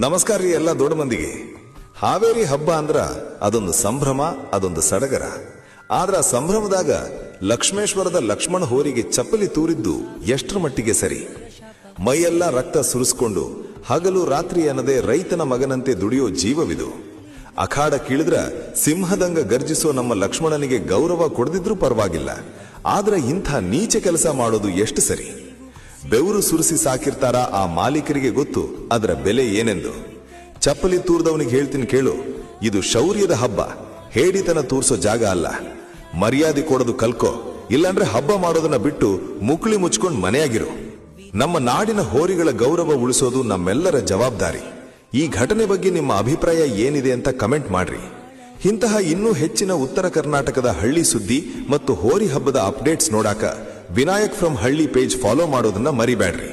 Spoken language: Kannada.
ನಮಸ್ಕಾರ ರೀ ಎಲ್ಲ ದೊಡ್ಡ ಮಂದಿಗೆ. ಹಾವೇರಿ ಹಬ್ಬ ಅಂದ್ರ ಅದೊಂದು ಸಂಭ್ರಮ, ಅದೊಂದು ಸಡಗರ. ಆದ್ರ ಆ ಸಂಭ್ರಮದಾಗ ಲಕ್ಷ್ಮೇಶ್ವರದ ಲಕ್ಷ್ಮಣ ಹೋರಿಗೆ ಚಪ್ಪಲಿ ತೂರಿದ್ದು ಎಷ್ಟರ ಮಟ್ಟಿಗೆ ಸರಿ? ಮೈಯೆಲ್ಲ ರಕ್ತ ಸುರಿಸ್ಕೊಂಡು ಹಗಲು ರಾತ್ರಿ ಅನ್ನದೆ ರೈತನ ಮಗನಂತೆ ದುಡಿಯೋ ಜೀವವಿದು. ಅಖಾಡ ಕೀಳಿದ್ರ ಸಿಂಹದಂಗ ಗರ್ಜಿಸೋ ನಮ್ಮ ಲಕ್ಷ್ಮಣನಿಗೆ ಗೌರವ ಕೊಡದಿದ್ರೂ ಪರವಾಗಿಲ್ಲ, ಆದ್ರೆ ಇಂಥ ನೀಚ ಕೆಲಸ ಮಾಡೋದು ಎಷ್ಟು ಸರಿ? ಬೆವರು ಸುರಿಸಿ ಸಾಕಿರ್ತಾರ ಆ ಮಾಲೀಕರಿಗೆ ಗೊತ್ತು ಅದರ ಬೆಲೆ ಏನೆಂದು. ಚಪ್ಪಲಿ ತೂರ್ದವನಿಗೆ ಹೇಳ್ತೀನಿ ಕೇಳು, ಇದು ಶೌರ್ಯದ ಹಬ್ಬ, ಹೇಡಿತನ ತೂರ್ಸೋ ಜಾಗ ಅಲ್ಲ. ಮರ್ಯಾದೆ ಕೊಡೋದು ಕಲ್ಕೋ, ಇಲ್ಲಾಂದ್ರೆ ಹಬ್ಬ ಮಾಡೋದನ್ನ ಬಿಟ್ಟು ಮುಕ್ಳಿ ಮುಚ್ಕೊಂಡು ಮನೆಯಾಗಿರು. ನಮ್ಮ ನಾಡಿನ ಹೋರಿಗಳ ಗೌರವ ಉಳಿಸೋದು ನಮ್ಮೆಲ್ಲರ ಜವಾಬ್ದಾರಿ. ಈ ಘಟನೆ ಬಗ್ಗೆ ನಿಮ್ಮ ಅಭಿಪ್ರಾಯ ಏನಿದೆ ಅಂತ ಕಮೆಂಟ್ ಮಾಡ್ರಿ. ಇಂತಹ ಇನ್ನೂ ಹೆಚ್ಚಿನ ಉತ್ತರ ಕರ್ನಾಟಕದ ಹಳ್ಳಿ ಸುದ್ದಿ ಮತ್ತು ಹೋರಿ ಹಬ್ಬದ ಅಪ್ಡೇಟ್ಸ್ ನೋಡಾಕ ವಿನಾಯಕ್ ಫ್ರಮ್ ಹಳ್ಳಿ ಪೇಜ್ ಫಾಲೋ ಮಾಡೋದನ್ನ ಮರಿಬೇಡ್ರಿ.